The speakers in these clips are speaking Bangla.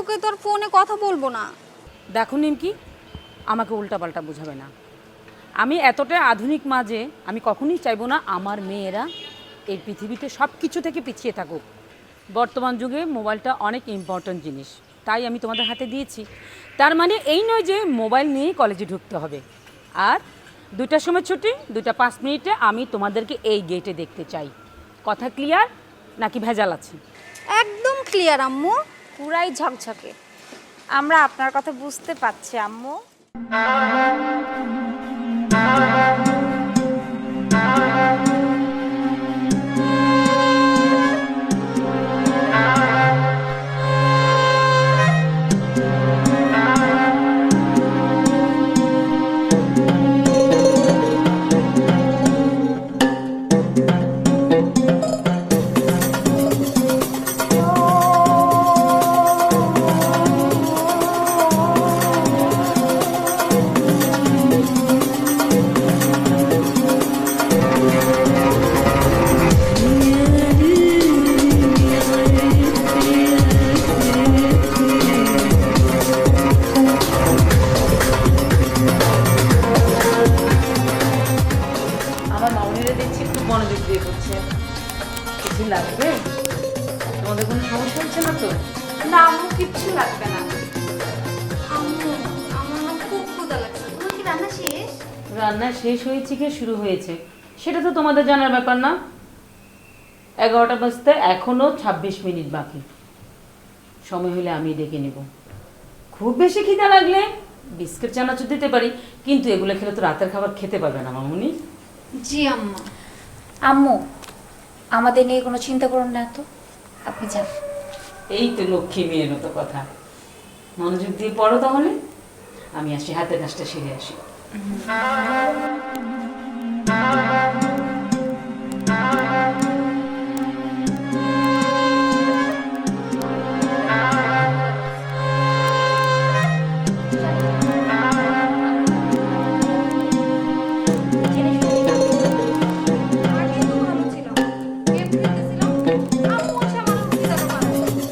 ঢুকে তোর ফোনে কথা বলবো না। দেখো নিমকি, আমাকে উল্টাপাল্টা বোঝাবে না। আমি এতটাই আধুনিক মা যে আমি কখনোই চাইবো না আমার মেয়েরা এই পৃথিবীতে সব কিছু থেকে পিছিয়ে থাকুক। বর্তমান যুগে মোবাইলটা অনেক ইম্পর্ট্যান্ট জিনিস, তাই আমি তোমাদের হাতে দিয়েছি। তার মানে এই নয় যে মোবাইল নিয়েই কলেজে ঢুকতে হবে। আর 2টার সময় ছুটি, 2টা 5 মিনিটে আমি তোমাদেরকে এই গেটে দেখতে চাই। কথা ক্লিয়ার নাকি ভেজাল আছে? একদম ক্লিয়ার আম্মু, পুরাই ঝকঝকে। আমরা আপনার কথা বুঝতে পারছি আম্মু। আমার মামনিরা দেখছি একটু মনোযোগ দিয়ে করছে। কিছু লাগবে? তোমাদের কোনো সমস্যা হচ্ছে না তো? না আম্মু, কিচ্ছু লাগবে না। আম্মু আমার না খুব ক্ষুধা লাগছে। তোমার কি রান্না শেষ? রান্না শেষ হয়েছে কি শুরু হয়েছে সেটা তো তোমাদের জানার ব্যাপার না। 11টা বাজতে এখনো 26 মিনিট বাকি। সময় হলে আমি ডেকে নেব। খুব বেশি খিদা লাগলে বিস্কিট চানাচুর দিতে পারি, কিন্তু এগুলো খেলে তো রাতের খাবার খেতে পারবে না মামুনি। জি আম্মা। আম্মু, আমাদের নিয়ে কোনো চিন্তা করুন না তো, আপনি যান। এই তো লক্ষ্মী মেয়ের মতো কথা। মনোযোগ দিয়ে পড়ো তাহলে। আমি আসি, হাতের কাজটা সেরে আসি। আগে তো ভালো ছিল, গেম খেলতেছিলাম, আম্মু এসে আমার ক্ষুধাটা বাড়াচ্ছে।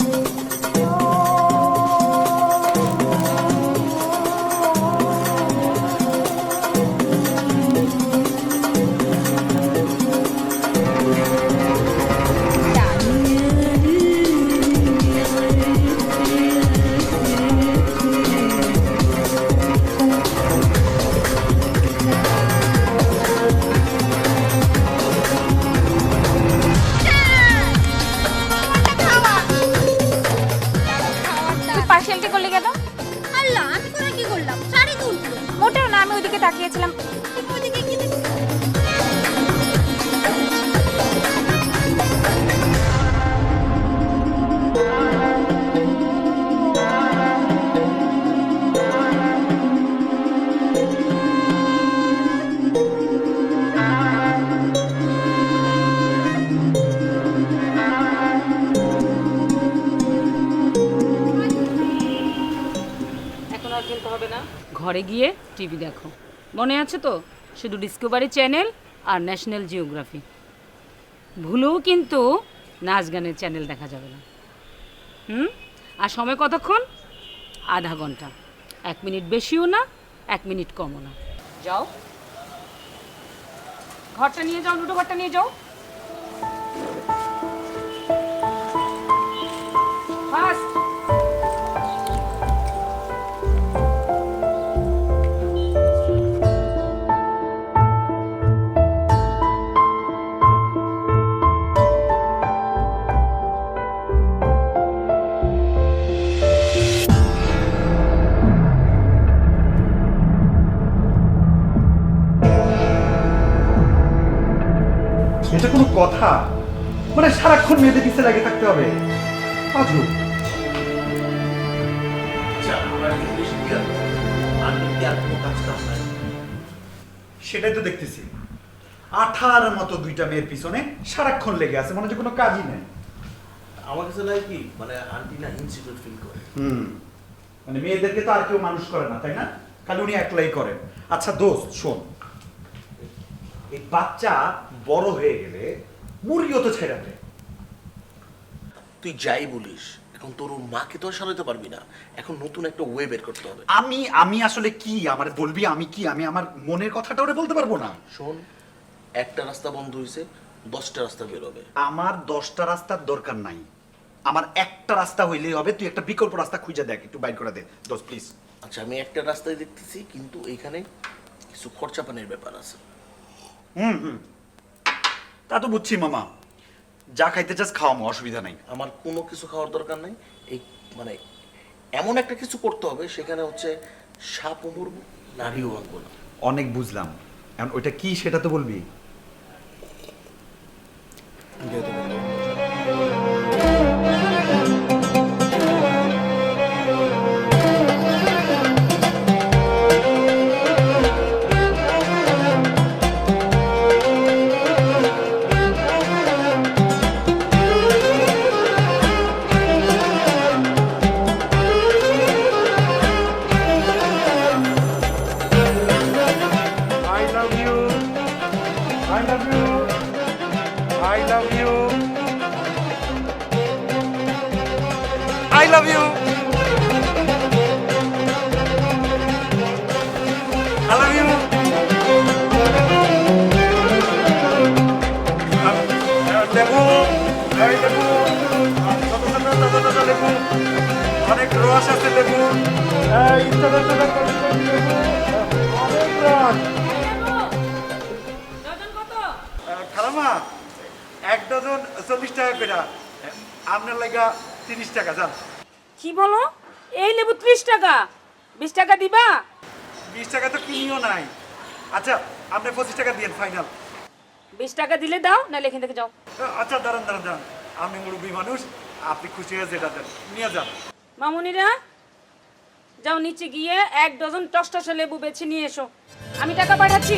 তুই পার্সেলটি করলি কেন? আল্লাহ, আমি করে কি করলাম? শাড়ি তো উঠলো। মোটেও না, আমি ওইদিকে তাকিয়েছিলাম। তুমি ওদিকে কি দেখছো? এখন আর খেলতে হবে না, ঘরে গিয়ে টিভি দেখো। মনে আছে তো? শুধু ডিসকভারি চ্যানেল আর ন্যাশনাল জিওগ্রাফি। ভুলেও কিন্তু নাচ গানের চ্যানেল দেখা যাবে না। আর সময় কতক্ষণ? আধা ঘন্টা। 1 মিনিট বেশিও না, 1 মিনিট কমও না। যাও, ঘরটা নিয়ে যাও, দুটো ঘরটা নিয়ে যাও। ফাস্ট। এটা কোনো কথা? মানে সারাক্ষণ মেয়েদের পিছে লাগে থাকতে হবে? আজব। সেটাই তো দেখতেছি, আঠার মতো 2টা মেয়ের পিছনে সারাক্ষণ লেগে আছে, মনে হচ্ছে কোনো কাজই নেই। আমার কাছে লাগে কি, মানে আন্টি না ইনসিকিউর ফিল করে। মানে মেয়েদেরকে তো আর কেউ মানুষ করে না, তাই না? খালি উনি একলাই করেন। আচ্ছা দোস্ত শোন, এই বাচ্চা বড় হয়ে গেলে মুরগিও তো ছেড়ে দেয়। তুই যাই বলিস, এখন তোর মাকে তো আর সারাতে পারবি না, এখন নতুন একটা ওয়ে বের করতে হবে। আমি আসলে কি আমার বলবি, আমি কি আমি আমার মনের কথাটা ওরে বলতে পারবো না? শোন, একটা রাস্তা বন্ধ হয়েছে, 10টা রাস্তা বের হবে। আমার 10টা রাস্তার দরকার নাই, আমার একটা রাস্তা হইলেই হবে। তুই একটা বিকল্প রাস্তা খুঁজে দেখ, একটু বাইর করে দে দোস্ত প্লিজ। আচ্ছা, আমি একটা রাস্তায় দেখতেছি, কিন্তু এইখানে কিছু খরচা পানির ব্যাপার আছে। তা তো বুঝছি মামা, যা খাইতে চাস খাওয়ামো, অসুবিধা নাই। আমার কোনো কিছু খাওয়ার দরকার নাই, এই মানে এমন একটা কিছু করতে হবে সেখানে হচ্ছে সাপও মরবো, নারীও ভাঙবো না। অনেক বুঝলাম, এখন ওইটা কি সেটা তো বলবি। I love you. I love you. I love you. I love you. I love you. লেবু, এই লেবু, লেবু, অনেক রস আছে লেবু, এই লেবু, অনেক রস। ডজন কত? খালামা, 1 ডজন 40 টাকা করে, আপনার লাগা 30 টাকা। যান। কি বলো? এই লেবু 30 টাকা? 20 টাকা দিবা? 20 টাকা তো কিনিও নাই। আচ্ছা, আপনি 25 টাকা দিয়েন ফাইনাল। 20 টাকা দিলে দাও, নাহলে এখান থেকে যাও। আচ্ছা, দাঁড়ান দাঁড়ান দাঁড়ান, আপনি মুরব্বী মানুষ, আপনি খুশি হয়ে যেটা দেন নিয়ে যান। মামুনিরা, যাও নিচে গিয়ে 1 ডজন টসটসে লেবু বেছে নিয়ে এসো, আমি টাকা পাঠাচ্ছি।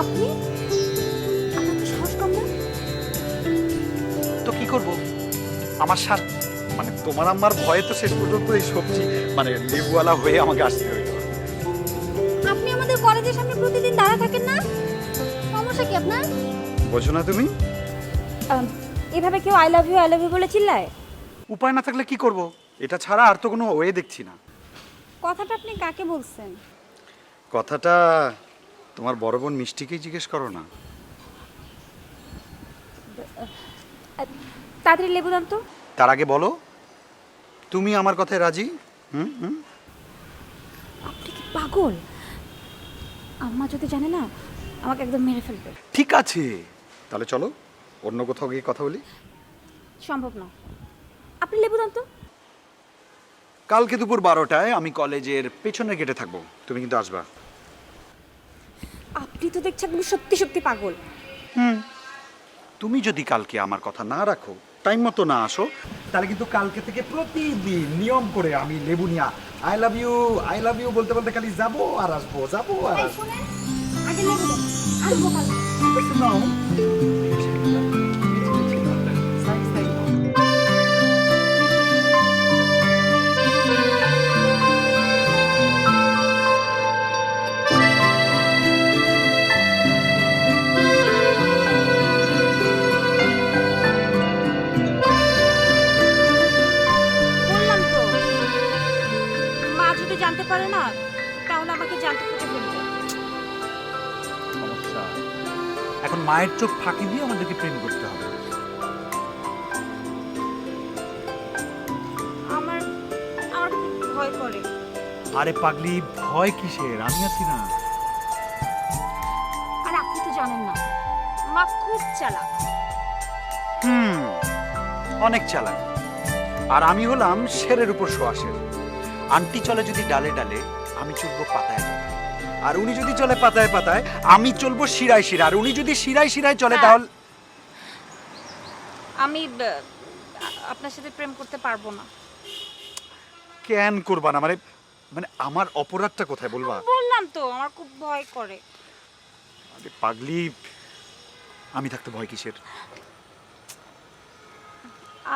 আপনি আপনার তো সাহস কম না? তো কি করব, আমার সাথ মানে তোমার আম্মার ভয়ে তো শেষ পর্যন্ত এই সবজি মানে লেবুওয়ালা হয়ে আমাকে আসতে হইল। আপনি আমাদের কলেজের সামনে প্রতিদিন দাঁড়া থাকেন না? সমস্যা কি আপনার? বোঝো না তুমি? এভাবে কেউ আই লাভ ইউ বলে চিল্লায়? উপায় না থাকলে কি করব, এটা ছাড়া আর তো কোনো ওয়ে দেখছি না। কথাটা আপনি কাকে বলছেন? কথাটা তোমার বড় বোন মিষ্টিকেই জিজ্ঞেস করো না। তাড়াতাড়ি লেবু দাম তো। তার আগে বলো, তুমি আমার কথায় রাজি? হুম হুম। আপনি কি পাগল? আম্মা যদি জানে না, আমাকে একদম মেরে ফেলবে। ঠিক আছে, তাহলে চলো অন্য কোথাও গিয়ে কথা বলি। সম্ভব না, আপনি লেবু দাম তো। কালকে দুপুর 12টায় আমি কলেজের পেছনের গেটে থাকবো, তুমি কিন্তু আসবা। আপনি তো দেখছি একদম সত্যি সত্যি পাগল। তুমি যদি কালকে আমার কথা না রাখো, টাইম মতো না আসো, তাহলে কিন্তু কালকে থেকে প্রতিদিন নিয়ম করে আমি লেবু নিয়ে আই লাভ ইউ বলতে বলতে খালি যাবো আর আসবো, যাবো আর আসবো। আগে লেবু দাম, আসবো কাল। ঠিক আছে, নাও। বললাম তো, মা যদি জানতে পারে না, তাহলে আমাকে জানতে খুঁজে ফেলবে। সমস্যা, এখন মায়ের চোখ ফাঁকি দিয়ে আমাদেরকে প্রেম করতে হবে। আমার আমার খুব ভয় করে। আরে পাগলি, ভয় কিসের, আমি আছি না। আর আপনি তো জানেন না, মা খুব চালাক। অনেক চালাক। আর আমি হলাম শেরের উপর শোয়া শের। আন্টি চলে যদি ডালে ডালে, আমি চলবো পাতায় পাতায়। আর উনি যদি চলে পাতায় পাতায়, আমি চলবো শিরায় শিরায়। আর উনি যদি শিরায় শিরায় চলে, তাহলে আমি আপনার সাথে প্রেম করতে পারবো না। কেন করবা না? মানে মানে আমার অপরাধটা কোথায় বলবা? বললাম তো, আমার খুব ভয় করে। আরে পাগলি, আমি থাকতে ভয় কিসের?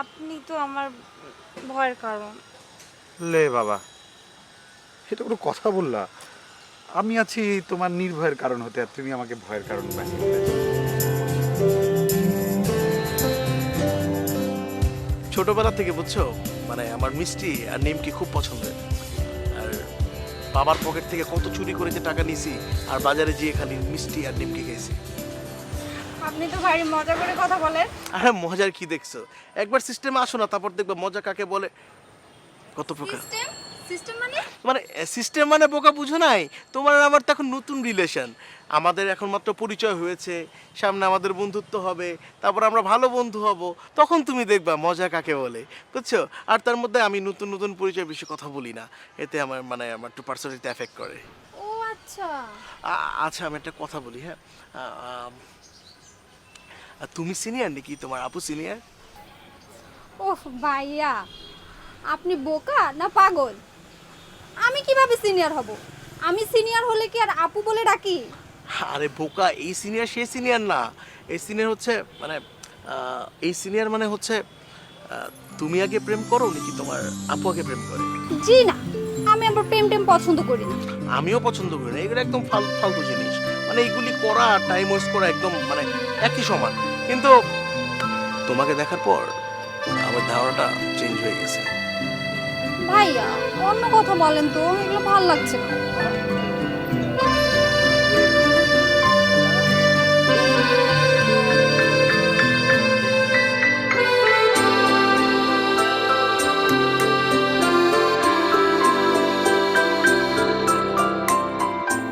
আপনি তো আমার ভয়ের কারণ। লে বাবা, এটা কোনো কথা বললা? আমি আছি তোমার নির্ভয়ের কারণ হতে, আর তুমি আমাকে ভয়ের কারণ বানিয়ে দিলে। ছোটবেলা থেকে বুঝছো, মানে আমার মিষ্টি আর নিমকি খুব পছন্দের। আর বাবার পকেট থেকে কত চুরি করে যে টাকা নিছি, আর বাজারে গিয়ে খালি মিষ্টি আর নিমকি খেয়েছি। আপনি তো ভারী মজা করে কথা বলেন। আরে মজার কি দেখছো? একবার সিস্টেমে আসো না, তারপর দেখবে মজা কাকে বলে কত প্রকার। সিস্টেম সিস্টেম মানে? মানে সিস্টেম মানে বোকা বুঝো নাই? তোমার আর আমার তো এখন নতুন রিলেশন, আমাদের এখন মাত্র পরিচয় হয়েছে, সামনে আমাদের বন্ধুত্ব হবে, তারপর আমরা ভালো বন্ধু হব, তখন তুমি দেখবা মজা কাকে বলে, বুঝছো? আর তার মধ্যে আমি নতুন নতুন পরিচয় বেশি কথা বলি না, এতে আমার মানে আমার একটু পার্সোনালিটি এফেক্ট করে। ও আচ্ছা। আচ্ছা আমি একটা কথা বলি, হ্যাঁ, তুমি সিনিয়র নাকি তোমার আপু সিনিয়র? ওহ ভাইয়া, আপনি বোকা না পাগল? আমি কিভাবে সিনিয়র হব? আমি সিনিয়র হলে কি আর আপু বলে ডাকি? আরে বোকা, এই সিনিয়র সেই সিনিয়র না, এই সিনিয়র হচ্ছে মানে এই সিনিয়র মানে হচ্ছে তুমি আগে প্রেম করো নাকি তোমার আপু আগে প্রেম করে? জি না, আমি আবার প্রেম টেম পছন্দ করি না। আমিও পছন্দ করি না, এগুলো একদম ফালতু জিনিস, মানে এইগুলি করা টাইম ওয়েস্ট করা একদম মানে একই সমান। কিন্তু তোমাকে দেখার পর আমার ধারণাটা চেঞ্জ হয়ে গেছে। ভাইয়া অন্য কথা বলেন তো, এগুলো ভালো লাগছে না।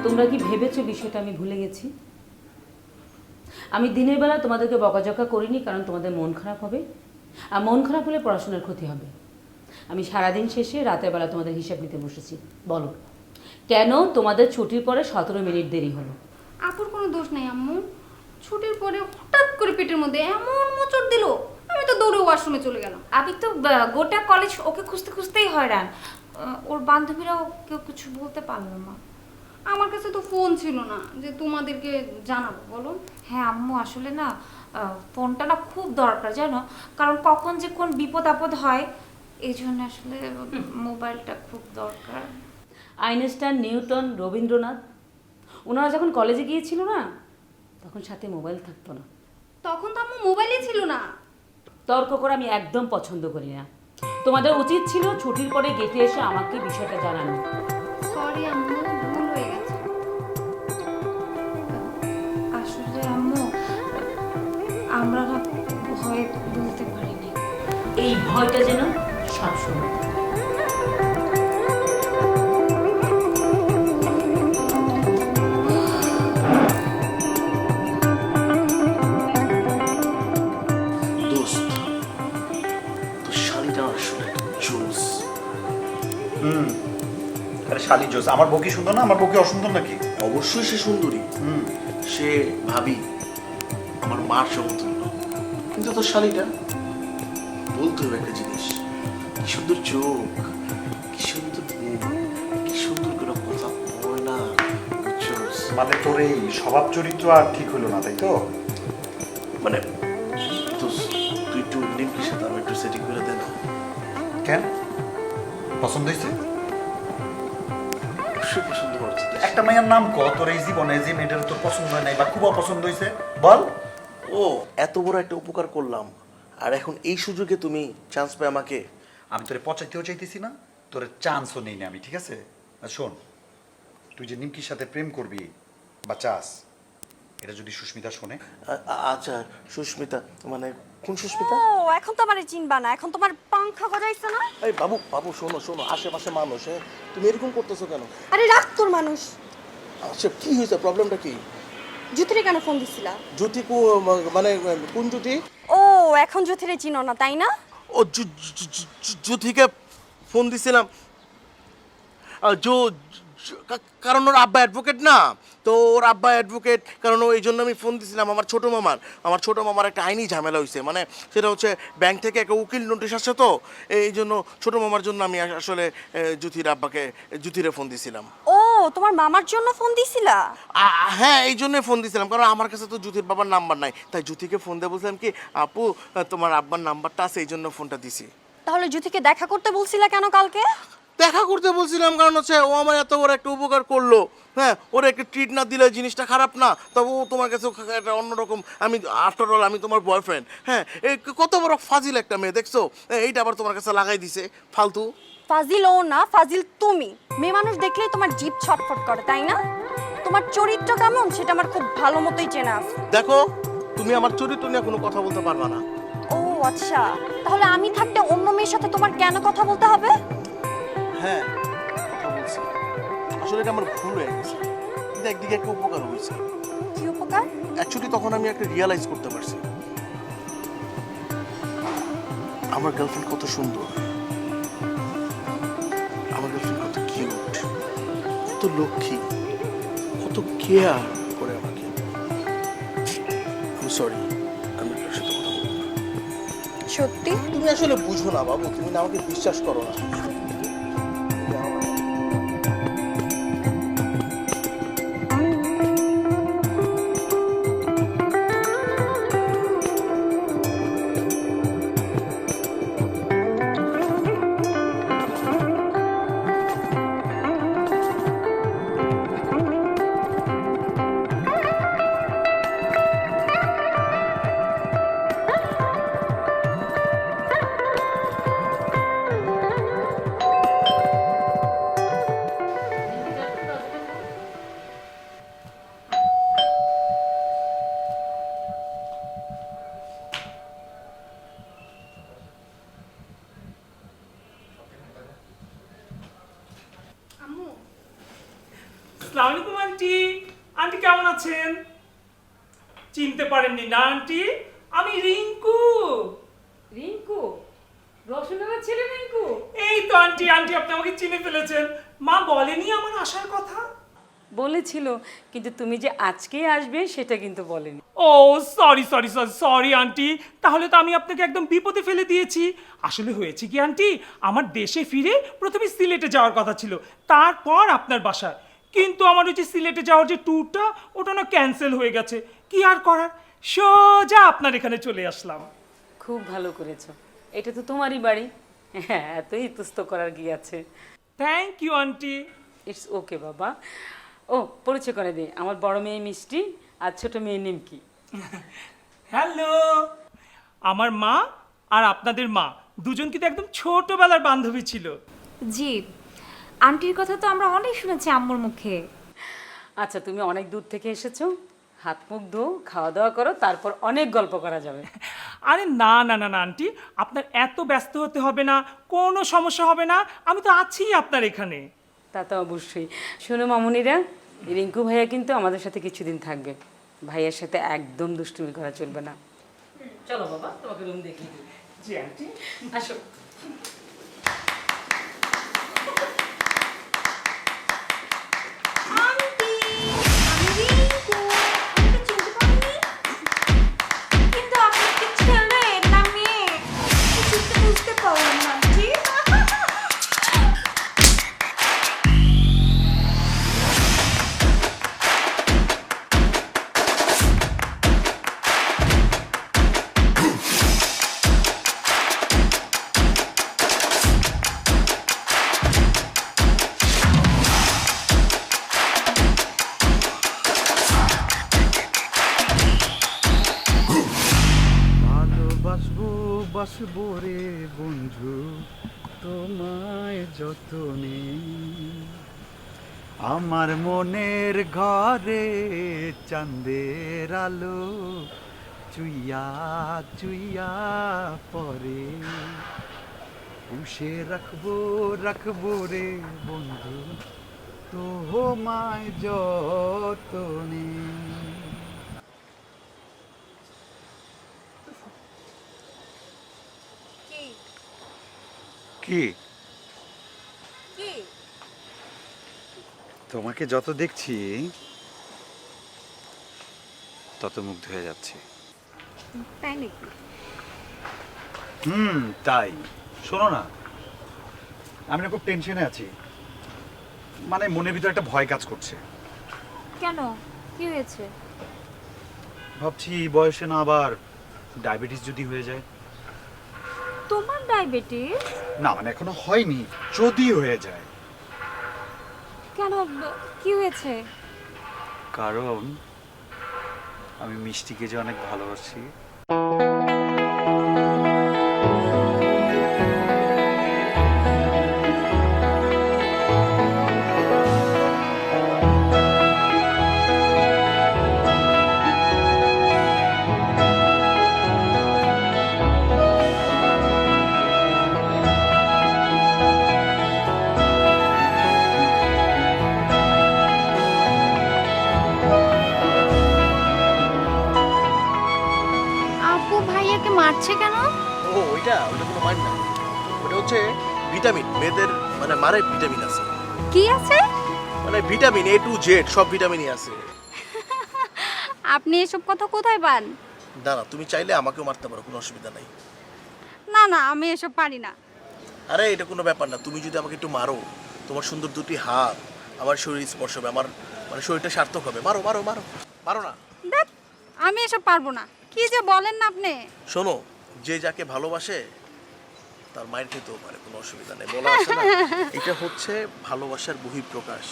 তোমরা কি ভেবেছো বিষয়টা আমি ভুলে গেছি? আমি দিনের বেলা তোমাদেরকে বকাঝকা করিনি, কারণ তোমাদের মন খারাপ হবে, আর মন খারাপ হলে পড়াশোনার ক্ষতি হবে। আমি সারাদিন শেষে রাতের বেলা তোমাদের হিসাব নিতে বসেছি। বলো কেন তোমাদের ছুটির পরে 17 মিনিট দেরি হলো? আপুর কোনো দোষ নাই আম্মু। ছুটির পরে হঠাৎ করে পেটের মধ্যে এমন মোচড় দিল, আমি তো দৌড়ে ওয়াশরুমে চলে গেলাম। আমি তো গোটা কলেজ ওকে খুঁজতে খুঁজতেই হয়রান। ওর বান্ধবীরাও কেউ কিছু বলতে পারলো না। আমার কাছে তো ফোন ছিল না যে তোমাদেরকে জানাবো, বলো। হ্যাঁ আম্মু, আসলে না ফোনটা না খুব দরকার জানো, কারণ কখন যে কোন বিপদ আপদ হয়, এই জন্য আসলে মোবাইলটা খুব দরকার। আইনস্টাইন, নিউটন, রবীন্দ্রনাথ, ওনারা যখন কলেজে গিয়েছিল না, তখন সাথে মোবাইল থাকতো না। তখন তো আম্মু মোবাইলই ছিল না। তর্ক করে আমি একদম পছন্দ করি না। তোমাদের উচিত ছিল ছুটির পরে গেটে এসে আমাকে বিষয়টা জানানো। সরি আম্মু, ভুল হয়ে গেছে। আসলে আম্মু আমরা না ভয়ে বলতে পারিনি। এই ভয়টা যেন সবসময় থাকে। দোস্ত, তো শাড়িটা আসলে জোস। আরে শালি জোস, আমার বউকি সুন্দর না? আমার বউকি অসুন্দর নাকি? অবশ্যই সে সুন্দরী, সে ভাবি আমার মার সমতুল্য, কিন্তু তোর শাড়িটা বলতে হবে একটা জিনিস, কি সুন্দর চোখ, কি সুন্দর মুখ, কি সুন্দর করে কথা বলে না, বুঝছস? মানে তোর এই স্বভাব চরিত্র আর ঠিক হলো না, তাই তো? মানে তুই একটু নিমকির সাথে আমার একটু সেটিং করে দে না। কেন, পছন্দ হয়েছে? অবশ্যই পছন্দ করছে। একটা মেয়ের নাম ক তোর এই জীবনে যে মেয়েটার তোর পছন্দ হয় নাই বা খুব অপছন্দ হয়েছে, বল। ও এত বড় একটা উপকার করলাম, আর এখন এই সুযোগে তুমি চান্স পেয়ে আমাকে। আমি তোরে পচাইতেও চাইতেছি না, তোর চান্সও নেই না আমি, ঠিক আছে? আর শোন, তুই যে নিমকির সাথে প্রেম করবি বা চাস, এটা যদি সুস্মিতা শোনে। আচ্ছা সুস্মিতা মানে কোন সুস্মিতা? ও এখন তো আমারে চিনবা না, এখন তোমার পাংখা গজাইছে না। এই বাবু বাবু শোনো শোনো, আশেপাশে মানুষ, হ্যাঁ তুমি এরকম করতেছো কেন? আরে রাখ তোর মানুষ। আচ্ছা কি হয়েছে, প্রবলেমটা কি? জুতিরে কেন ফোন দিছিলা? জ্যোতি মানে কোন জ্যোতি? ও এখন জ্যোতিরে চিনো না তাই না? ও জ্যোতিকে ফোন দিছিলাম, কারণ ওর আব্বা অ্যাডভোকেট না, তো ওর আব্বা অ্যাডভোকেট, কারণ এই জন্য আমি ফোন দিছিলাম আমার ছোটো মামার একটা আইনি ঝামেলা হয়েছে, মানে সেটা হচ্ছে ব্যাংক থেকে একটা উকিল নোটিশ আসছে, তো এই জন্য ছোটো মামার জন্য আমি আসলে জ্যোতির আব্বাকে জ্যোতিরে ফোন দিছিলাম। ও তোমার মামার জন্য ফোন দিছিলা? হ্যাঁ, এই জন্যই ফোন দিয়েছিলাম, কারণ আমার কাছে তো জ্যোতির বাবার নাম্বার নাই, তাই জ্যোতিকে ফোন দিয়ে বলছিলাম কি আপু তোমার আব্বার নাম্বারটা আছে, এই জন্য ফোনটা দিছি। তাহলে জ্যোতিকে দেখা করতে বলছিলা কেন কালকে? দেখা করতে বলছিলাম কারণ হচ্ছে ও আমার এত বড় একটা উপকার করলো, হ্যাঁ, ওর একটা ট্রিট না দিলে জিনিসটা খারাপ না, তবে ও তোমার কাছে একটা অন্যরকম, আমি আফটার অল আমি তোমার বয়ফ্রেন্ড, হ্যাঁ, এই কত বড় ফাজিল একটা মেয়ে দেখছো, এইটা আবার তোমার কাছে লাগাই দিছে ফালতু। ফাজিল ও না, ফাজিল তুমি। মেয়ে মানুষ দেখলেই তোমার জিভ ছটফট করে, তাই না? তোমার চরিত্র কেমন সেটা আমার খুব ভালো মতোই চেনা আছে। দেখো, তুমি আমার চরিত্র নিয়ে কোনো কথা বলতে পারবা না। ও আচ্ছা, তাহলে আমি থাকতে অন্য মেয়ের সাথে তোমার কেন কথা বলতে হবে? হ্যাঁ, কথা বলছি, আসলে এটা আমার ভুল হয়ে গেছে, কিন্তু একদিকে একটা উপকার হয়েছে। কি উপকার? অ্যাকচুয়ালি তখন আমি একটা রিয়ালাইজ করতে পারছি আমার গার্লফ্রেন্ড কত সুন্দর, আমার গার্লফ্রেন্ড কত কিউট, কত লক্ষ্মী, কত কেয়ার করে আমাকে। আমি সরি, আমি কার সাথে কথা বলবো না। সত্যি? তুমি আসলে বুঝো না বাবু, তুমি না আমাকে বিশ্বাস করো না। আসসালামু আলাইকুম আন্টি। আন্টি কেমন আছেন? চিনতে পারেননি না আন্টি? আমি রিঙ্কু। রিঙ্কু, রসুনের ছেলে রিঙ্কু। এই তো আন্টি, আন্টি আপনি আমাকে চিনে ফেলেছেন। মা বলেনি আমার আসার কথা? বলেছিল, কিন্তু তুমি যে আজকেই আসবে সেটা কিন্তু বলেনি। ও sorry sorry sorry sorry aunty, তাহলে তো আমি আপনাকে একদম বিপদে ফেলে দিয়েছি। আসলে হয়েছে কি আন্টি, আমার দেশে ফিরে প্রথমে সিলেটে যাওয়ার কথা ছিল, তারপর আপনার বাসায়, কিন্তু আমার ওই যে সিলেটে যাওয়ার যে ট্যুরটা ওটা না ক্যান্সেল হয়ে গেছে। কি আর করার, সোজা আপনার এখানে চলে আসলাম। খুব ভালো করেছো, এটা তো তোমারই বাড়ি। হ্যাঁ, এত ইতস্ত করার কি আছে। Thank you aunty. It's okay বাবা। ও, পরিচয় করে দিই, আমার বড় মেয়ে মিষ্টি আর ছোট মেয়ে নিমকি। হ্যালো। আমার মা আর আপনাদের মা দুজন কিন্তু একদম ছোটবেলার বান্ধবী ছিল। জি, আন্টির কথা তো আমরা অনেক শুনেছি আম্মুর মুখে। আচ্ছা, তুমি অনেক দূর থেকে এসেছো, হাত মুখ ধো, খাওয়া দাওয়া করো, তারপর অনেক গল্প করা যাবে। আরে না না না না আন্টি, আপনার এত ব্যস্ত হতে হবে না, কোনো সমস্যা হবে না, আমি তো আছি আপনার এখানে। তা তো অবশ্যই। শোনো মামুনিরা, রিঙ্কু ভাইয়া কিন্তু আমাদের সাথে কিছুদিন থাকবে, ভাইয়ের সাথে একদম দুষ্টুমি করা চলবে না। চলো বাবা, তোমাকে রুম দেখিয়ে দিই। জি আন্টি। আসো। কিন্তু আপনি কি ছেলে না মেয়ে কিছু বুঝতে পারলাম না আন্টি। ভালোবাসবো বাসবো রে বন্ধু তোমায় যতনে, আমার মনের ঘরে চাঁদের আলো চুইয়া চুইয়া পরে, পুষে রাখবো রাখবো রে বন্ধু তোমায় যতনে। কি তোমাকে যত দেখছি তত মুগ্ধ হয়ে যাচ্ছে। তাই নাকি? তাই। শোনো না, আমি না খুব টেনশনে আছি। মানে মনের ভিতরে একটা ভয় কাজ করছে। কেন, কি হয়েছে? ভাবছি এই বয়সে না আবার ডায়াবেটিস যদি হয়ে যায়। তোমার ডায়াবেটিস? না মানে এখনো হয়নি, যদি হয়ে যায়। কেন, কি হয়েছে? কারণ আমি মিষ্টিকে যে অনেক ভালোবাসি। আপু ভাইয়াকে মারছে কেন? ও ওইটা কোনো মাইন্ড না, ওটা হচ্ছে ভিটামিন। মেয়েদের মানে মারে ভিটামিন আছে, কি আছে? মানে ভিটামিন A to Z সব ভিটামিনই আছে। আপনি এসব কথা কোথায় পান? দাঁড়া, তুমি চাইলে আমাকেও মারতে পারো, কোনো অসুবিধা নাই। না না, আমি এসব পারি না। আরে এটা কোনো ব্যাপার না, তুমি যদি আমাকে একটু মারো, তোমার সুন্দর দুটি হাত আমার শরীর স্পর্শ হবে, আমার মানে শরীরটা সার্থক হবে। মারো মারো মারো, মারো না। দেখ, আমি এসব পারবো না। কি যে বলেন না আপনি। শোনো, যে যাকে ভালোবাসে তার মায়ের খেতেও পারে, কোনো অসুবিধা নেই। বলা আছে না, এটা হচ্ছে ভালোবাসার বহিঃপ্রকাশ।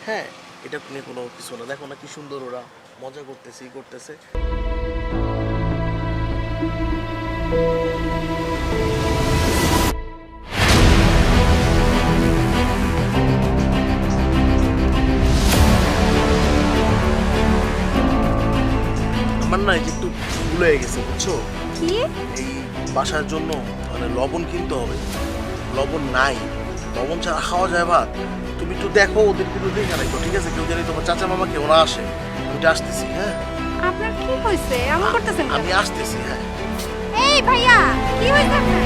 হ্যাঁ, এটা নিয়ে কোনো কিছু না। দেখো না কি সুন্দর ওরা মজা করতেছে, ই করতেছে। আমার না একটু ভুল হয়ে গেছে, বুঝছো? কি? এই বাসার জন্য মানে লবণ কিনতে হবে, লবণ নাই। লবণ ছাড়া খাওয়া যায় ভাত? তুমি একটু দেখো, ওদের কিন্তু দেখে রাখো, ঠিক আছে? কেউ জানি তোমার চাচা মামা কেউ না আসে। আমি তো আসতেছি। হ্যাঁ, আপনার কি হয়েছে? এমন করতেছেন কেন? আমি আসতেছি। হ্যাঁ, এই ভাইয়া, কি হয়েছে আপনার?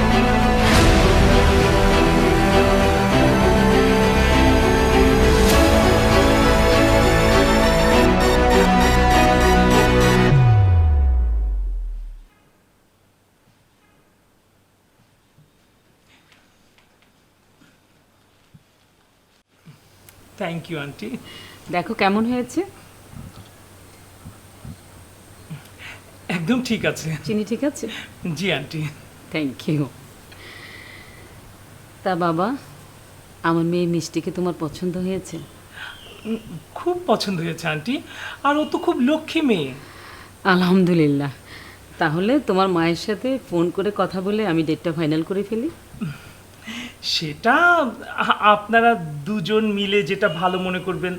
Thank you aunty. দেখো কেমন হয়েছে। একদম ঠিক আছে। চিনি ঠিক আছে? জি আন্টি। Thank you. তা বাবা, আমার মেয়ে মিষ্টিকে তোমার পছন্দ হয়েছে? খুব পছন্দ হয়েছে আন্টি, আর ও তো খুব লক্ষ্মী মেয়ে। আলহামদুলিল্লাহ। তাহলে তোমার মায়ের সাথে ফোন করে কথা বলে আমি ডেটটা ফাইনাল করে ফেলি। সেটা আপনারা দুজন মিলে যেটা ভালো মনে করবেন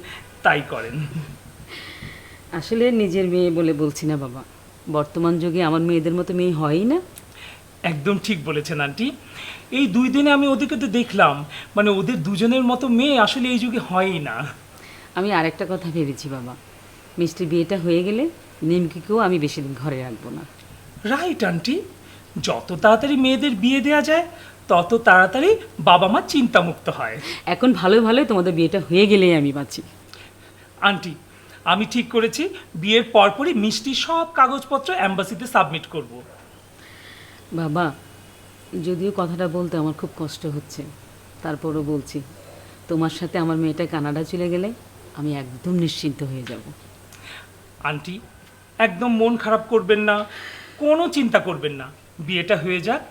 তাই করেন। আসলে নিজের মেয়ে বলে বলছি না বাবা, বর্তমান যুগে আমার মেয়েদের মতো মেয়ে হয়ই না। একদম ঠিক বলেছেন আন্টি। এই 2 দিনে আমি ওদেরকে তো দেখলাম, মানে ওদের দুজনের মতো মেয়ে আসলে এই যুগে হয়ই না। আমি আরেকটা কথা ভেবেছি বাবা, মিষ্টির বিয়েটা হয়ে গেলে নিমকিকেও আমি বেশি দিন ঘরে রাখবো না। রাইট আন্টি, যত তাড়াতাড়ি মেয়েদের বিয়ে দেওয়া যায় তত তাড়াতাড়ি বাবা মা চিন্তামুক্ত হয়। এখন ভালো ভালোই তোমাদের বিয়েটা হয়ে গেলেই আমি বাঁচি। আন্টি, আমি ঠিক করেছি বিয়ের পরপরই মিষ্টি সব কাগজপত্র অ্যাম্বাসিতে সাবমিট করব। বাবা, যদিও কথাটা বলতে আমার খুব কষ্ট হচ্ছে, তারপরও বলছি, তোমার সাথে আমার মেয়েটা কানাডা চলে গেলে আমি একদম নিশ্চিন্ত হয়ে যাব। আন্টি, একদম মন খারাপ করবেন না, কোনো চিন্তা করবেন না। বিয়েটা হয়ে যাক,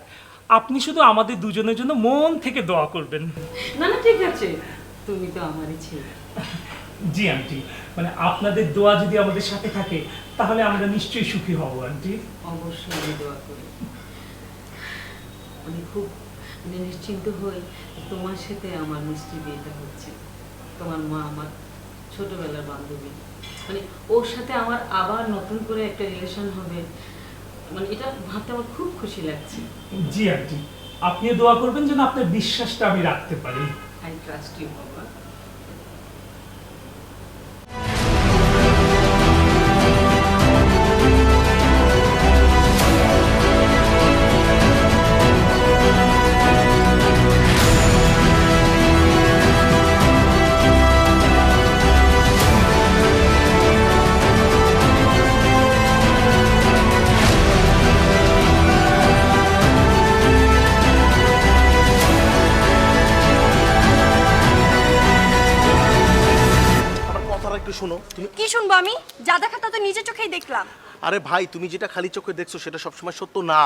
আপনি শুধু আমাদের দুজনের জন্য মন থেকে দোয়া করবেন। না না, ঠিক আছে, তুমি তো আমারই ছেলে। জি আন্টি, মানে আপনাদের দোয়া যদি আমাদের সাথে থাকে তাহলে আমরা নিশ্চয়ই সুখী হব আন্টি। অবশ্যই আমি দোয়া করি। আমি খুব নিশ্চিন্ত হই তোমার সাথে আমার মিষ্টি বিয়েটা হচ্ছে। তোমার মা আমার ছোটবেলার বান্ধবী, মানে ওর সাথে আমার আবার নতুন করে একটা রিলেশন হবে, মানে এটা ভাবতে আমার খুব খুশি লাগছে। জি আন্টি, আপনিও দোয়া করবেন যেন আপনার বিশ্বাসটা আমি রাখতে পারি। আই ট্রাস্ট ইউ বাবা। আমি? যা দেখা তা তো নিজের চোখেই দেখলাম। আরে ভাই, তুমি যেটা খালি চোখে দেখছো সেটা সবসময় সত্য না।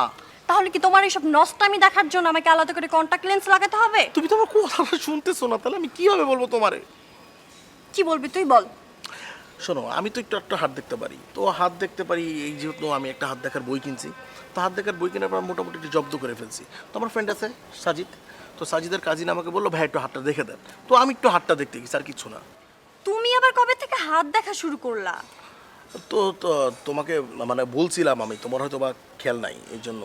তাহলে কি তোমার এইসব নষ্টামি দেখার জন্য আমাকে আলাদা করে কন্টাক্ট লেন্স লাগাতে হবে? তুমি তো আমার কথাটা শুনতেছো না, তাহলে আমি কিভাবে বলবো তোমারে? কি বলবি তুই বল। শোনো, আমি তো একটু একটা হাত দেখতে পারি, তো হাত দেখতে পারি এই যেহেতু আমি একটা হাত দেখার বই কিনছি, তো হাত দেখার বই কেনার পর মোটামুটি একটু জব্দ করে ফেলছি। তো আমার ফ্রেন্ড আছে সাজিদ, তো সাজিদের কাজিন আমাকে বললো ভাই একটু হাতটা দেখে দেন, তো আমি একটু হাতটা দেখতে গেছি, আর কিছু না। তুমি আবার কবে থেকে হাত দেখা শুরু করলা? তো তো তোমাকে মানে বলছিলাম, আমি তোমার হয়তো বা খেয়াল নাই, এই জন্য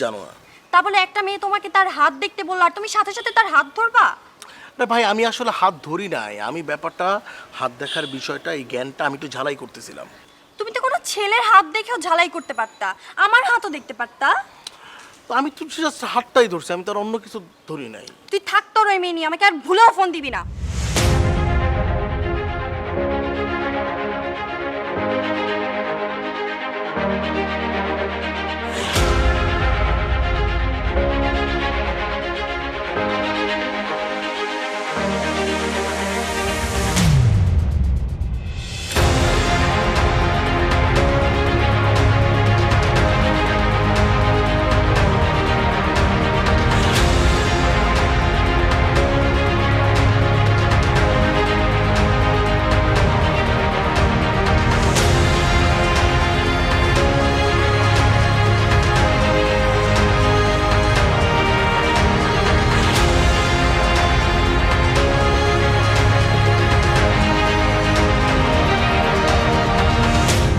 জানো না। তা বলে একটা মেয়ে তোমাকে তার হাত দেখতে বললো আর তুমি সাথে সাথে তার হাত ধরবা? না ভাই, আমি আসলে হাত ধরি নাই, আমি ব্যাপারটা হাত দেখার বিষয়টা, এই জ্ঞানটা আমি একটু ঝালাই করতেছিলাম। তুমি তো কোনো ছেলের হাত দেখেও ঝালাই করতে পারতা, আমার হাতও দেখতে পারতা। তো আমি তো জাস্ট হাতটাই ধরছি, আমি তো আর অন্য কিছু ধরি নাই। তুই থাক তোর ওই মেয়ে নিয়ে, আমাকে আর ভুলেও ফোন দিবি না।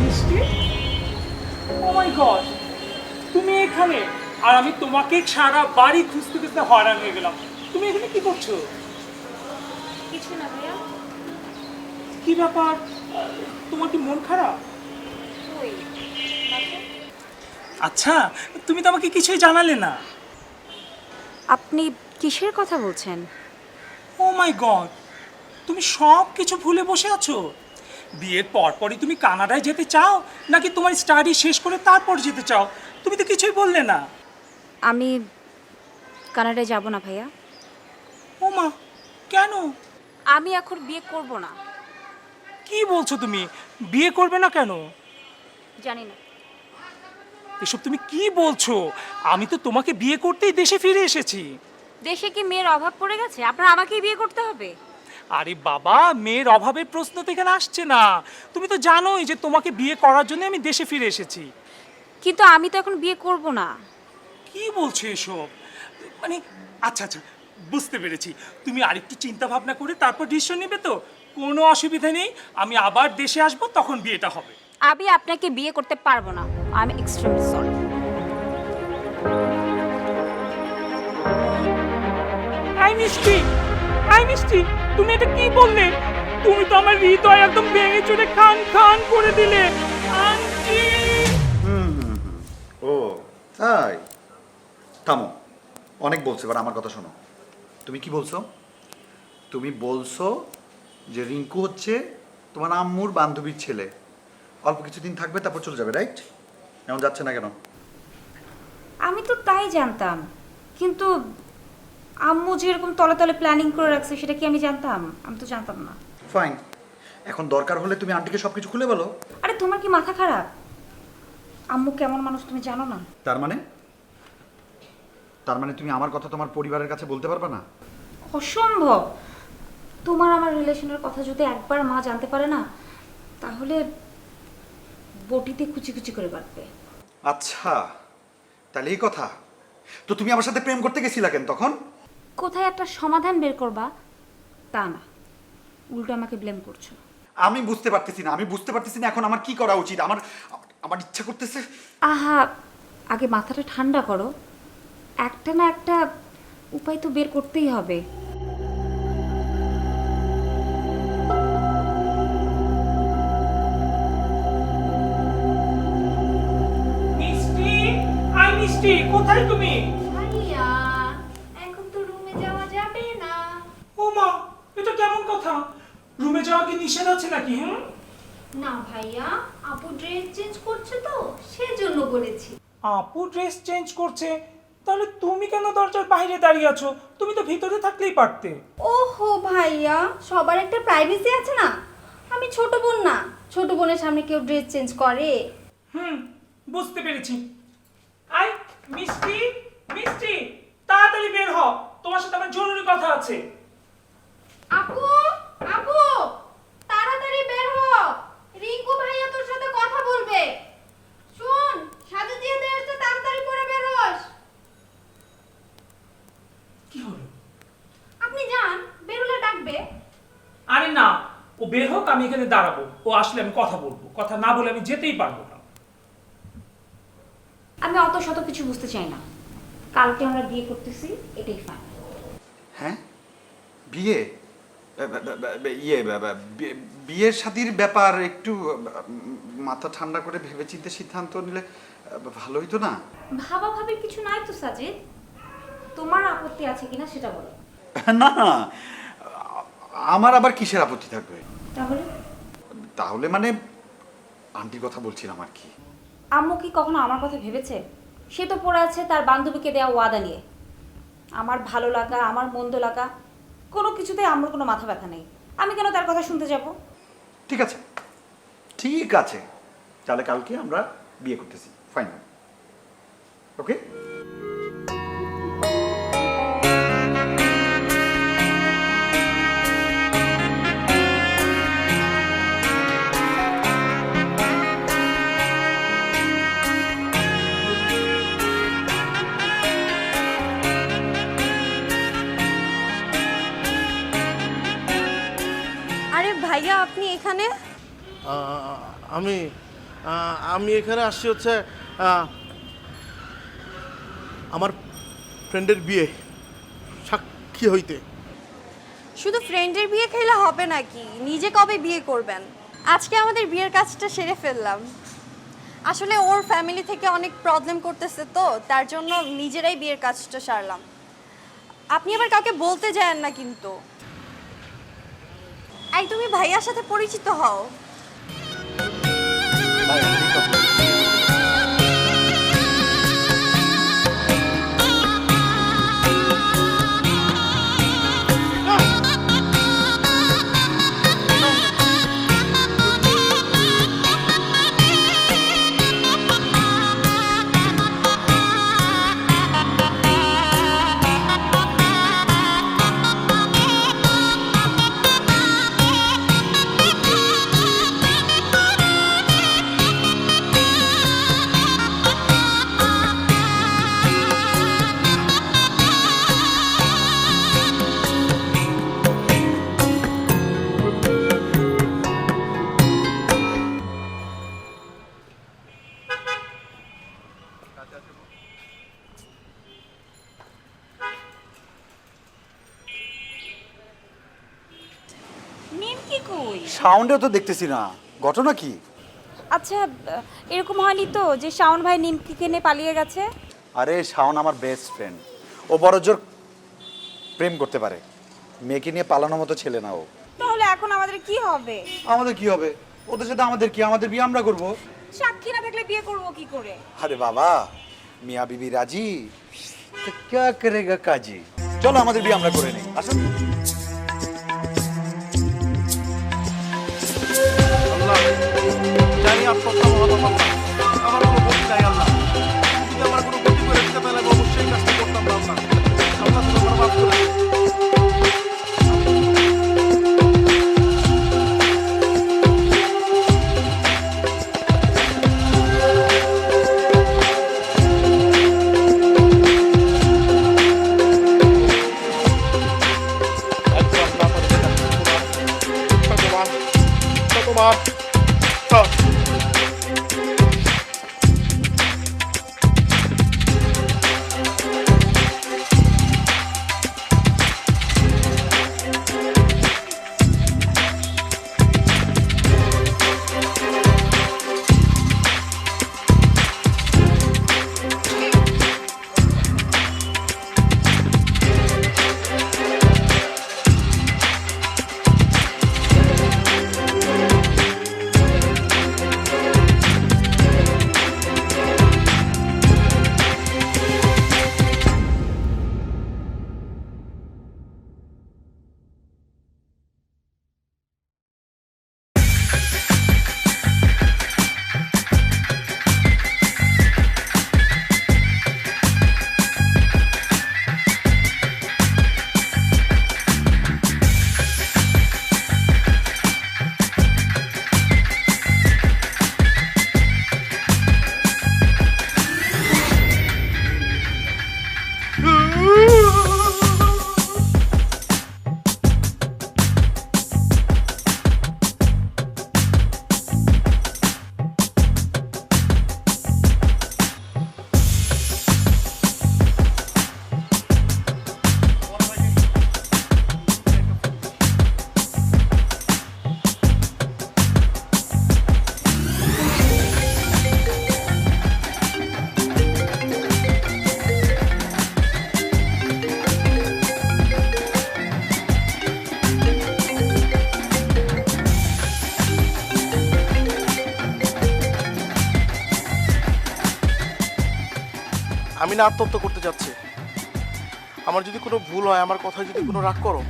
মিষ্টি, ও মাই গড, তুমি এখানে! আর আমি তোমাকে সারা বাড়ি খুঁজতে খুঁজতে হয়রান হয়ে গেলাম। তুমি এখানে কি করছো? কিছু না ভাইয়া। কি ব্যাপার, তোমার কি মন খারাপ? ওই আচ্ছা, তুমি তো আমাকে কিছুই জানালে না। আপনি কিসের কথা বলছেন? ও মাই গড, তুমি সব কিছু ভুলে বসে আছো। বিয়ের পরপরই তুমি কানাডায় যেতে চাও, নাকি তোমার স্টাডি শেষ করে তারপর যেতে চাও? তুমি তো কিছুই বললে না। আমি কানাডায় যাব না ভাইয়া। ও মা, কেন? আমি এখন বিয়ে করব না। কি বলছো তুমি? বিয়ে করবে না কেন? জানি না। এসব তুমি কি বলছো? আমি তো তোমাকে বিয়ে করতেই দেশে ফিরে এসেছি। দেশে কি মেয়ের অভাব পড়ে গেছে? আপনার আমাকেই বিয়ে করতে হবে? আরে বাবা, মেয়ের অভাবের প্রশ্ন তো এখানে আসছে না। তুমি তো জানোই যে তোমাকে বিয়ে করার জন্য আমি দেশে ফিরে এসেছি। কিন্তু আমি তো এখন বিয়ে করব না। কি বলছো এসব? মানে আচ্ছা আচ্ছা, বুঝতে পেরেছি। তুমি আরেকটু চিন্তা ভাবনা করে তারপর ডিসিশন নেবে তো? কোনো অসুবিধা নেই, আমি আবার দেশে আসবো, তখন বিয়েটা হবে। আমি আপনাকে বিয়ে করতে পারবো না। I am extremely sorry. I মিষ্টি, আই মিষ্টি, তুমি এটা কি বললে? তুমি তো আমার হৃদয় একদম ভেঙে চুরে খান খান করে দিলে। আন্টি! ও তাই, থামো, অনেক বলছো, এবার আমার কথা শোনো। তুমি কি বলছো? তুমি বলছো যে রিঙ্কু হচ্ছে তোমার আম্মুর বান্ধবীর ছেলে, অল্প কিছুদিন থাকবে তারপর চলে যাবে, রাইট? এমন যাচ্ছে না কেন? আমি তো তাই জানতাম, কিন্তু আম্মু যেরকম তলে তলে প্ল্যানিং করে রাখছে সেটা কি আমি জানতাম? আমি তো জানতাম না। ফাইন, এখন দরকার হলে তুমি আন্টিকে সব কিছু খুলে বলো। আরে তোমার কি মাথা খারাপ? আম্মু কেমন মানুষ তুমি জানো না? তার মানে তুমি আমার কথা তোমার পরিবারের কাছে বলতে পারবে না? অসম্ভব। তোমার আমার রিলেশনের কথা যদি একবার মা জানতে পারে না, তাহলে বটিতে কুচি কুচি করে কাটবে। আচ্ছা, তাহলে এই কথা। তো তুমি আমার সাথে প্রেম করতে গেছিলা কেন তখন? কোথায় একটা সমাধান বের করবা তা না, উল্টো আমাকে ব্লেম করছো। আমি বুঝতে পারতেছি না এখন আমার কি করা উচিত। আমার ইচ্ছা করতেছে। আহা, আগে মাথাটা ঠান্ডা করো। একটা না একটা উপায় তো বের করতেই হবে। মিষ্টি, আই মিষ্টি, কোথায় তুমি? ভাইয়া, এখন তো রুমে যাওয়া যাবে না। ও মা, এটা কেমন কথা? রুমে যাওয়া কি নিষেধ আছে নাকি? না ভাইয়া, আপু ড্রেস চেঞ্জ করছে তো সেজন্য বলেছি। আপু ড্রেস চেঞ্জ করছে? তাহলে তুমি কেন দরজার বাইরে দাঁড়িয়ে আছো? তুমি তো ভিতরে থাকলেই পারতে। ওহো ভাইয়া, সবার একটা প্রাইভেসি আছে না? আমি আমি ছোট বোন না, ছোট বোনের সামনে কেউ ড্রেস চেঞ্জ করে? বুঝতে পেরেছি। আই মিষ্টি, মিষ্টি তাড়াতাড়ি বের হ, তোমার সাথে আমার জরুরি কথা আছে। আপু, আপু তাড়াতাড়ি বের হ, রিঙ্কু ভাইয়া তোর সাথে কথা বলবে। শুন, সাজু দিয়ে দে আসতে, তাড়াতাড়ি করে বের হোস। কি হলো? আপনি যান, বেরুলে ডাকবে। আরে না, ও বের হোক, আমি এখানে দাঁড়াবো, ও আসলে আমি কথা বলবো, কথা না বলে আমি যেতেই পারবো না। আমি অত শত কিছু বুঝতে চাই না, কালকে আমরা বিয়ে করতেছি, এটাই ফাইনাল। হ্যাঁ, বিয়ে বিয়ের শাদীর ব্যাপার একটু মাথা ঠান্ডা করে ভেবেচিন্তে সিদ্ধান্ত নিলে ভালো হইতো না? ভাবাভাবির কিছু নাই তো সাজিদ, তোমার আপত্তি আছে কিনা সেটা বলো। না না, আমার আবার কিসের আপত্তি থাকবে? তাহলে তাহলে মানে আন্টির কথা বলছিলাম আর কি। আম্মু কি কখনো আমার কথা ভেবেছে? সে তো পড়ে আছে তার বান্ধবীকে দেওয়া ওয়াদা নিয়ে। আমার ভালো লাগা, আমার মন্দ লাগা, কোনো কিছুতে আম্মুর কোনো মাথা ব্যথা নেই। আমি কেন তার কথা শুনতে যাব? ঠিক আছে, ঠিক আছে, তাহলে কালকে আমরা বিয়ে করতেছি, ফাইনাল। ওকে? আরে ভাইয়া, আপনি এখানে? আমি আমি এখানে আসছি হচ্ছে আমার ফ্রেন্ডের বিয়ে সাক্ষী হইতে। শুধু ফ্রেন্ডের বিয়ে খেলে হবে নাকি? নিজে কবে বিয়ে করবেন? আজকে আমাদের বিয়ের কাজটা সেরে ফেললাম। আসলে ওর ফ্যামিলি থেকে অনেক প্রবলেম করতেছে, তো তার জন্য নিজেরাই বিয়ের কাজটা সারলাম। আপনি আবার কাউকে বলতে যান না কিন্তু। এই, তুমি ভাইয়ার সাথে পরিচিত হও। নিমকি কই? সাউন্ডেও তো দেখতেছি না, ঘটনা কি? আচ্ছা, এরকম হয়নি তো যে শাওন ভাই নিমকিকে নিয়ে পালিয়ে গেছে? আরে শাওন আমার বেস্ট ফ্রেন্ড, ও বড় জোর প্রেম করতে পারে, মেয়েকে নিয়ে পালানোর মতো ছেলে না ও। তাহলে এখন আমাদের কি হবে? আমাদের কি হবে? ওদের সাথে আমাদের কি? আমাদের বিয়ে আমরা করব। সাক্ষী না থাকলে বিয়ে করব কি করে? আরে বাবা, মিয়া বিবি রাজি তো क्या करेगा काजी। চলো আমাদের বিয়ে আমরা করে নেই, আসুন। আল্লাহ জানি আপনার আমার কোনো ক্ষতি নাই। আল্লাহ যদি আমার কোনো ক্ষতি করে দিতে তাহলে আমি অবশ্যই কাজটা করতাম না। আল্লাহ আল্লাহ তুমি আমার মাফ করে দিন। তোমার আমি না আত্মহত্যা করতে যাচ্ছি। আমার যদি কোনো ভুল হয়, আমার কথায় যদি কোনো রাগ করো,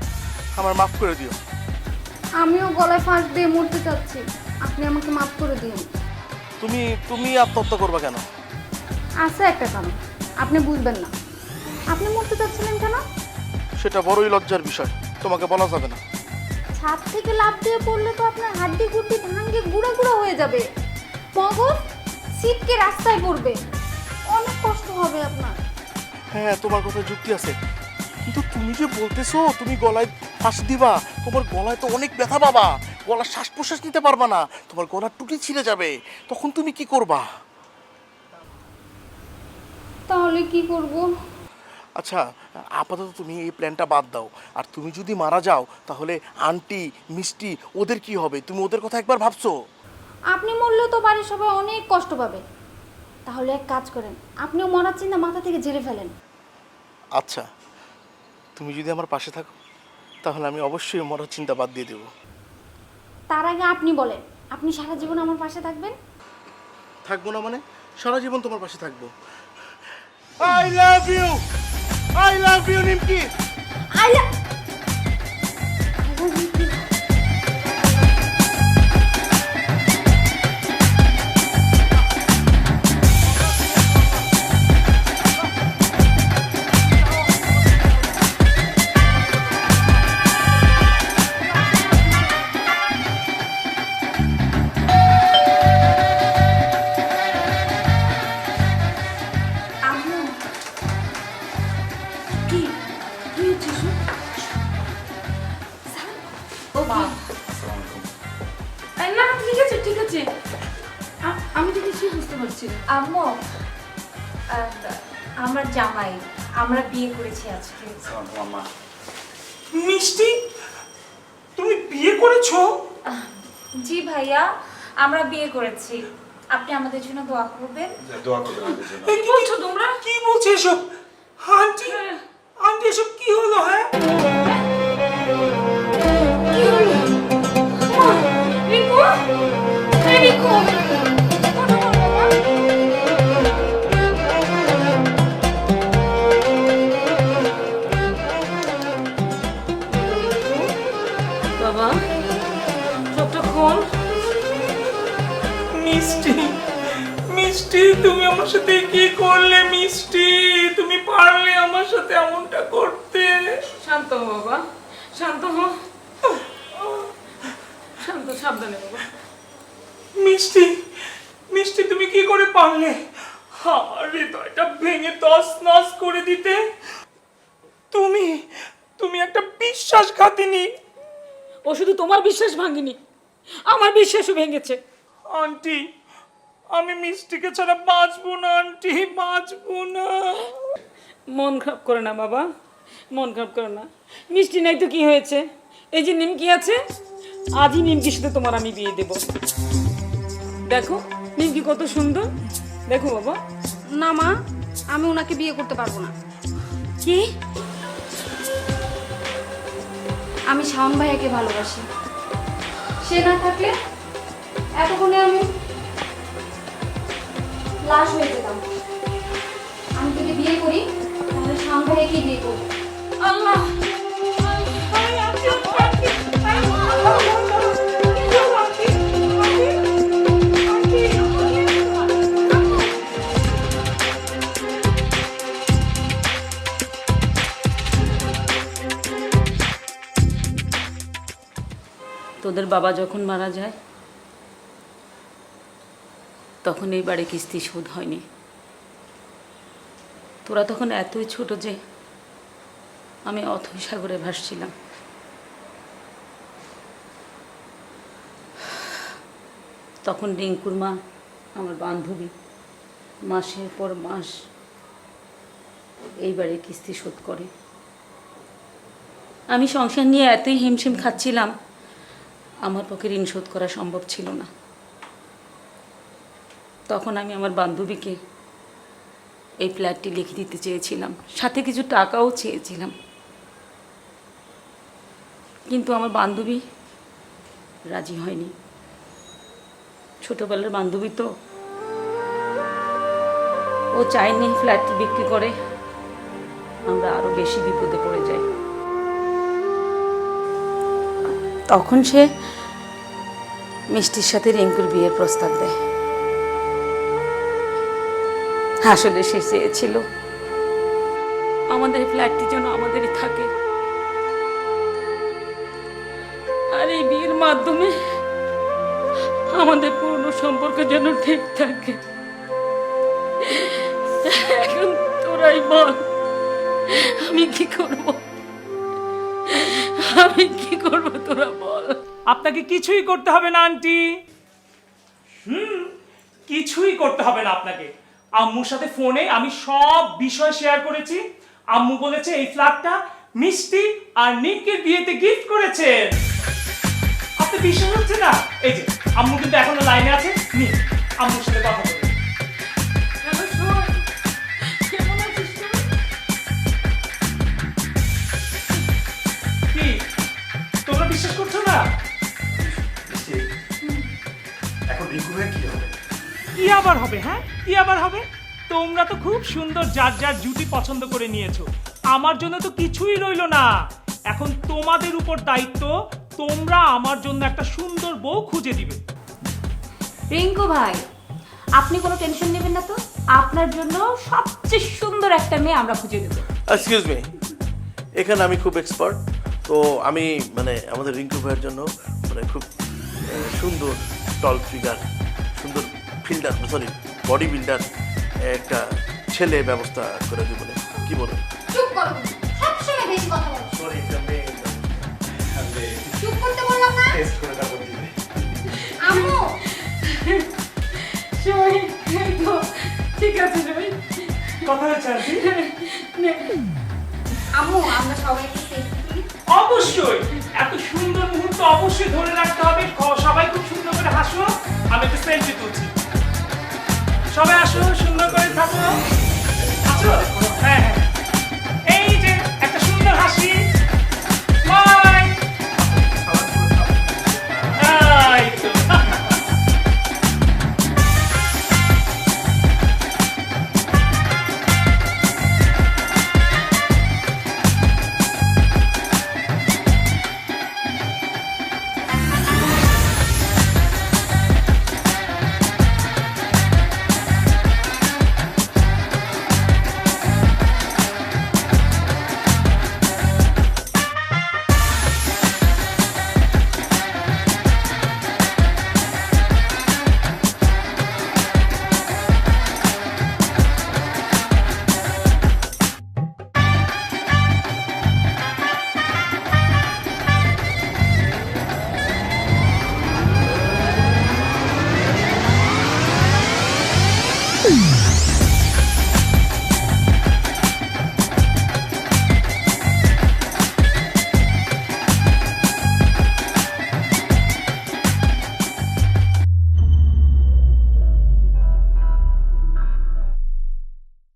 আমার মাফ করে দিও। আমিও গলায় ফাঁস দিয়ে মরতে চাচ্ছি, আপনি আমাকে মাফ করে দিন। তুমি আত্মহত্যা করবা কেন? আছে একটা কারণ, আপনি বুঝবেন না। আপনি মরতে চাচ্ছিলেন কেন? সেটা বড়ই লজ্জার বিষয়, তোমাকে বলা যাবে না। ছাদ থেকে লাফ দিয়ে পড়লে তো আপনার হাড্ডি গুড্ডি ভাঙে গুঁড়া গুঁড়া হয়ে যাবে, মগজ ছিটকে রাস্তায় পড়বে, অনেক কষ্ট হবে আপনার। হ্যাঁ, তোমার কথা যুক্তি আছে, কিন্তু তুমি যে বলতেছো তুমি গলায় ফাঁস দিবা, তোমার গলায় তো অনেক ব্যথা পাবা, গলার শ্বাস প্রশ্বাস নিতে পারবা না, তোমার গলার টুটি ছিঁড়ে যাবে, তখন তুমি কি করবা? তাহলে কি করব? আচ্ছা, আপাতত তুমি এই প্ল্যানটা বাদ দাও। আর তুমি যদি মারা যাও তাহলে আন্টি, মিষ্টি, ওদের কি হবে? তুমি ওদের কথা একবার ভাবছো? আপনি মরলে তো বাড়ির সবাই অনেক কষ্ট পাবে। তাহলে এক কাজ করেন, আপনিও মরার চিন্তা মাথা থেকে ঝেড়ে ফেলেন। আচ্ছা, তুমি যদি আমার পাশে থাকো তাহলে আমি অবশ্যই মরার চিন্তা বাদ দিয়ে দেবো। তার আগে আপনি বলেন, আপনি সারা জীবন আমার পাশে থাকবেন? থাকবো না মানে? সারা জীবন তোমার পাশে থাকবো। I love you, I love you Nimki. আইলা না ঠিক আছে ঠিক আছে, আমি তো কিছুই বুঝতে পারছি না। আম্মু, আমার জামাই, আমরা বিয়ে করেছি আজকে। মিষ্টি, তুমি বিয়ে করেছো? জি ভাইয়া, আমরা বিয়ে করেছি। আপনি আমাদের জন্য দোয়া করবেন। দোয়া করবেন আমাদের জন্য। কি বলছো তোমরা? কি বলছো এসব? আন্টি, আন্টি এসব কি হলো? হ্যাঁ, কি হলো? রিঙ্কু, এই রিঙ্কু, কথা বল বাবা। বাবা চোখটা খোল। মিষ্টি, মিষ্টি তুমি আমার সাথে কি করলে? মিষ্টি, তুমি পারলে আমার সাথে এমনটা করতে? শান্ত হো বাবা, শান্ত হো, শান্ত, সাবধানে বাবা। মিষ্টি, মিষ্টি তুমি কি করে পারলে আমার হৃদয়টা ভেঙে তছনছ করে দিতে? তুমি তুমি একটা বিশ্বাসঘাতিনী। ও শুধু তোমার বিশ্বাস ভাঙিনি, আমার বিশ্বাসও ভেঙেছে। আন্টি, আমি মিষ্টিকে ছাড়া বাঁচবো না আন্টি, বাঁচবো না। মন খারাপ করে না বাবা, মন খারাপ করে না। মিষ্টি নাই তো কি হয়েছে? এই যে নিমকি আছে, আজই নিমকির সাথে তোমার আমি বিয়ে দেব। দেখো নিমকি কত সুন্দর, দেখো বাবা। না মা, আমি ওনাকে বিয়ে করতে পারবো না। কি? আমি শাওন ভাইয়াকে ভালোবাসি, সে না থাকলে এতক্ষণে আমি লাশ হয়ে যেতাম। আমি যদি বিয়ে করি তাহলে শাওন ভাইয়াকে বিয়ে করবো। আল্লাহ, তোদের বাবা যখন মারা যায় তখন এই বাড়ি কিস্তি শোধ হয়নি। তোরা তখন এতই ছোট যে আমি অথৈ সাগরে ভাসছিলাম। তখন রিঙ্কুর মা, আমার বান্ধবী, মাসের পর মাস এই বাড়ির কিস্তি শোধ করে। আমি সংসার নিয়ে এতই হিমশিম খাচ্ছিলাম, আমার পক্ষে ঋণ শোধ করা সম্ভব ছিল না। তখন আমি আমার বান্ধবীকে এই ফ্ল্যাটটি লিখে দিতে চেয়েছিলাম, সাথে কিছু টাকাও চেয়েছিলাম, কিন্তু আমার বান্ধবী রাজি হয়নি। ছোটবেলার বান্ধবী তো, ও ও চাইনি ফ্ল্যাট বিক্রি করে আমরা আরো বেশি বিপদে পড়ে যাই। তখন সে মিষ্টির সাথে রিঙ্কুর বিয়ের প্রস্তাব দেয়। আসলে সে চেয়েছিল আমাদের ফ্ল্যাটটি যেন আমাদেরই থাকে, আর এই বিয়ের মাধ্যমে আমাদের পুরনো সম্পর্ক যেন ঠিক থাকে। এখন তোরাই বল আমি কি করব, আমি কি করব, তোরা বল। আপনাকে কিছুই করতে হবে না আন্টি। কিছুই করতে হবে না আপনাকে। আম্মুর সাথে ফোনে আমি সব বিষয় শেয়ার করেছি। আম্মু বলেছে এই ফ্ল্যাটটা মিষ্টি আর নিমকির বিয়েতে গিফট করেছেন। আপনি বিশ্বাস হচ্ছে না? এই যে আম্মু কিন্তু এখনো লাইনে আছে, নিন আম্মুর সাথে কথা বলুন। কি তোমরা বিশ্বাস করছো না? এখন রিঙ্কু ভাই কি হবে? কি আবার হবে? হ্যাঁ কি আবার হবে? তোমরা তো খুব সুন্দর যার যার জুটি পছন্দ করে নিয়েছো, আমার জন্য তো কিছুই রইলো না। এখন তোমাদের উপর দায়িত্ব, তোমরা আমার জন্য একটা সুন্দর বউ খুঁজে দিবে। রিঙ্কু ভাই, আপনি কোনো টেনশন নেবেন না তো, আপনার জন্য সবচেয়ে সুন্দর একটা মেয়ে আমরা খুঁজে দেবো। এক্সকিউজ মি, এখানে আমি খুব এক্সপার্ট, তো আমি মানে আমাদের রিঙ্কু ভাইয়ের জন্য মানে খুব সুন্দর টল ফিগার, সুন্দর ফিল্ডার, সরি বডি বিল্ডার একটা ছেলে ব্যবস্থা করে দেবো। কি বলো? চুপ করো, সবসময় বেশি কথা বলো। সরি, একটা মেয়ে চুপ করতে বললাম না? টেস্ট করে তারপর দিবে। আম্মু ঠিক আছে জয়, কথা হচ্ছে আন্টি? আম্মু আমরা সবাই একটু সেলফি তুলি। অবশ্যই, এত সুন্দর মুহূর্ত অবশ্যই ধরে রাখতে হবে। সবাই খুব সুন্দর করে হাসো, আমি একটা সেলফি তুলছি। সবাই আসো, সুন্দর করে থাকো।